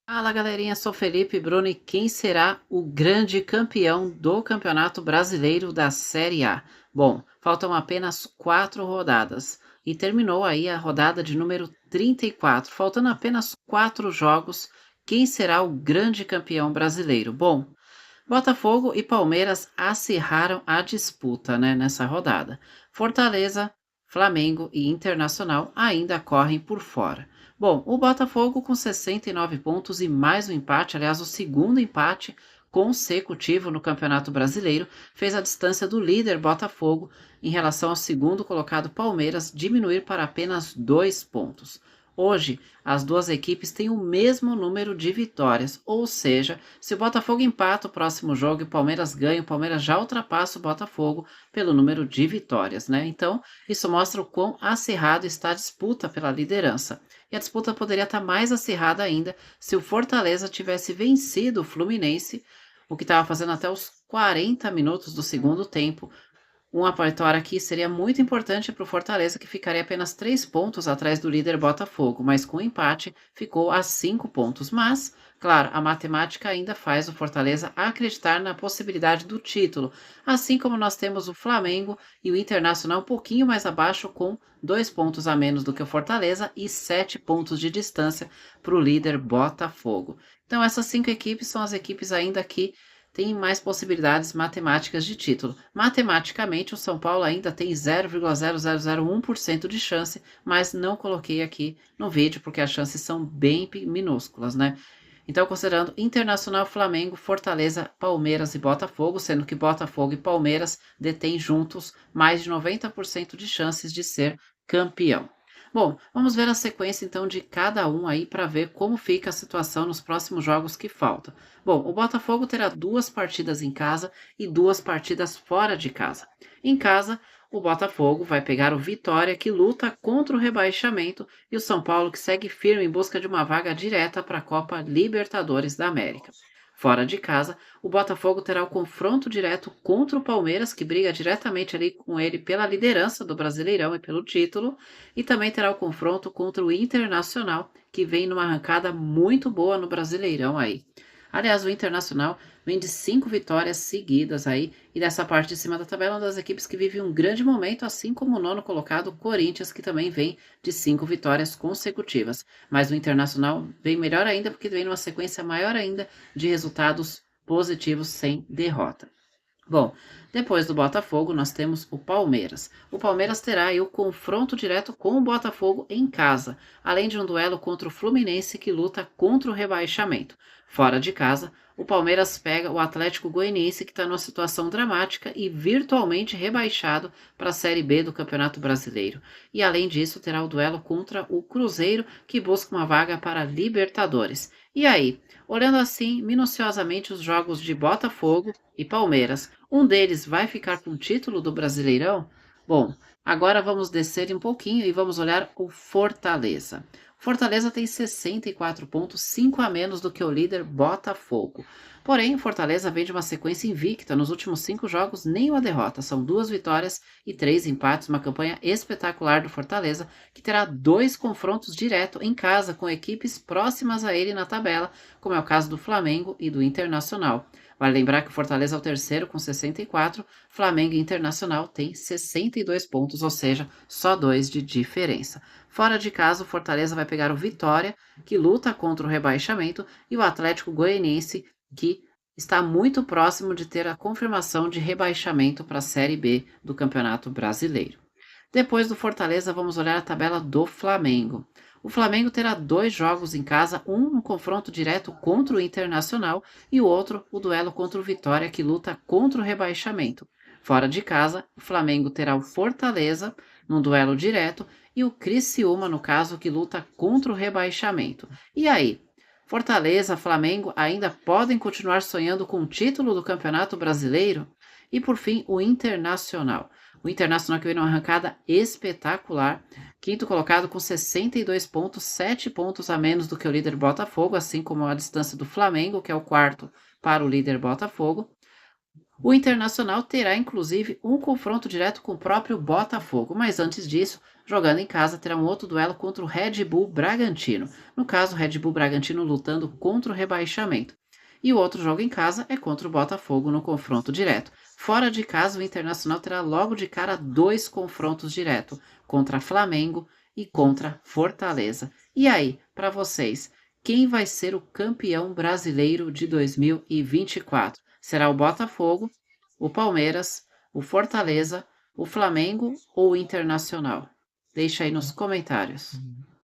Fala galerinha, sou Felipe Bruno e quem será o grande campeão do Campeonato Brasileiro da Série A? Bom, faltam apenas 4 rodadas e terminou aí a rodada de número 34, faltando apenas 4 jogos. Quem será o grande campeão brasileiro? Bom, Botafogo e Palmeiras acirraram a disputa, né, nessa rodada. Fortaleza, Flamengo e Internacional ainda correm por fora. Bom, o Botafogo com 69 pontos e mais um empate, aliás, o segundo empate consecutivo no Campeonato Brasileiro, fez a distância do líder Botafogo em relação ao segundo colocado Palmeiras diminuir para apenas 2 pontos. Hoje, as duas equipes têm o mesmo número de vitórias, ou seja, se o Botafogo empata o próximo jogo e o Palmeiras ganha, o Palmeiras já ultrapassa o Botafogo pelo número de vitórias, né? Então, isso mostra o quão acirrado está a disputa pela liderança. E a disputa poderia estar mais acirrada ainda se o Fortaleza tivesse vencido o Fluminense, o que estava fazendo até os 40 minutos do segundo tempo. Uma vitória aqui seria muito importante para o Fortaleza, que ficaria apenas 3 pontos atrás do líder Botafogo, mas com o empate ficou a 5 pontos. Mas, claro, a matemática ainda faz o Fortaleza acreditar na possibilidade do título, assim como nós temos o Flamengo e o Internacional um pouquinho mais abaixo, com 2 pontos a menos do que o Fortaleza e 7 pontos de distância para o líder Botafogo. Então, essas 5 equipes são as equipes ainda que tem mais possibilidades matemáticas de título. Matematicamente, o São Paulo ainda tem 0,0001% de chance, mas não coloquei aqui no vídeo porque as chances são bem minúsculas, né? Então, considerando Internacional, Flamengo, Fortaleza, Palmeiras e Botafogo, sendo que Botafogo e Palmeiras detêm juntos mais de 90% de chances de ser campeão. Bom, vamos ver a sequência então de cada um aí para ver como fica a situação nos próximos jogos que faltam. Bom, o Botafogo terá 2 partidas em casa e 2 partidas fora de casa. Em casa, o Botafogo vai pegar o Vitória, que luta contra o rebaixamento, e o São Paulo, que segue firme em busca de uma vaga direta para a Copa Libertadores da América. Fora de casa, o Botafogo terá o confronto direto contra o Palmeiras, que briga diretamente ali com ele pela liderança do Brasileirão e pelo título, e também terá o confronto contra o Internacional, que vem numa arrancada muito boa no Brasileirão aí. Aliás, o Internacional vem de 5 vitórias seguidas aí, e dessa parte de cima da tabela, é uma das equipes que vive um grande momento, assim como o nono colocado, Corinthians, que também vem de 5 vitórias consecutivas. Mas o Internacional vem melhor ainda, porque vem numa sequência maior ainda de resultados positivos sem derrota. Bom, depois do Botafogo, nós temos o Palmeiras. O Palmeiras terá aí o confronto direto com o Botafogo em casa, além de um duelo contra o Fluminense, que luta contra o rebaixamento. Fora de casa, o Palmeiras pega o Atlético Goianiense, que está numa situação dramática e virtualmente rebaixado para a Série B do Campeonato Brasileiro. E além disso, terá o duelo contra o Cruzeiro, que busca uma vaga para a Libertadores. E aí, olhando assim minuciosamente os jogos de Botafogo e Palmeiras, um deles vai ficar com o título do Brasileirão? Bom, agora vamos descer um pouquinho e vamos olhar o Fortaleza. Fortaleza tem 64 pontos, 5 a menos do que o líder Botafogo. Porém, o Fortaleza vem de uma sequência invicta. Nos últimos 5 jogos, nenhuma derrota. São 2 vitórias e 3 empates. Uma campanha espetacular do Fortaleza, que terá 2 confrontos direto em casa com equipes próximas a ele na tabela, como é o caso do Flamengo e do Internacional. Vale lembrar que o Fortaleza é o terceiro com 64, Flamengo e Internacional têm 62 pontos, ou seja, só 2 de diferença. Fora de casa, o Fortaleza vai pegar o Vitória, que luta contra o rebaixamento, e o Atlético Goianiense, que está muito próximo de ter a confirmação de rebaixamento para a Série B do Campeonato Brasileiro. Depois do Fortaleza, vamos olhar a tabela do Flamengo. O Flamengo terá 2 jogos em casa, um no confronto direto contra o Internacional e o outro o duelo contra o Vitória, que luta contra o rebaixamento. Fora de casa, o Flamengo terá o Fortaleza num duelo direto e o Criciúma, no caso, que luta contra o rebaixamento. E aí? Fortaleza, Flamengo ainda podem continuar sonhando com o título do Campeonato Brasileiro? E por fim, o Internacional. O Internacional que veio numa arrancada espetacular, quinto colocado com 62 pontos, 7 pontos a menos do que o líder Botafogo, assim como a distância do Flamengo, que é o quarto para o líder Botafogo. O Internacional terá, inclusive, um confronto direto com o próprio Botafogo, mas antes disso, Jogando em casa, terá um outro duelo contra o Red Bull Bragantino. No caso, o Red Bull Bragantino lutando contra o rebaixamento. E o outro jogo em casa é contra o Botafogo no confronto direto. Fora de casa, o Internacional terá logo de cara dois confrontos diretos, contra Flamengo e contra Fortaleza. E aí, para vocês, quem vai ser o campeão brasileiro de 2024? Será o Botafogo, o Palmeiras, o Fortaleza, o Flamengo ou o Internacional? Deixa aí nos comentários.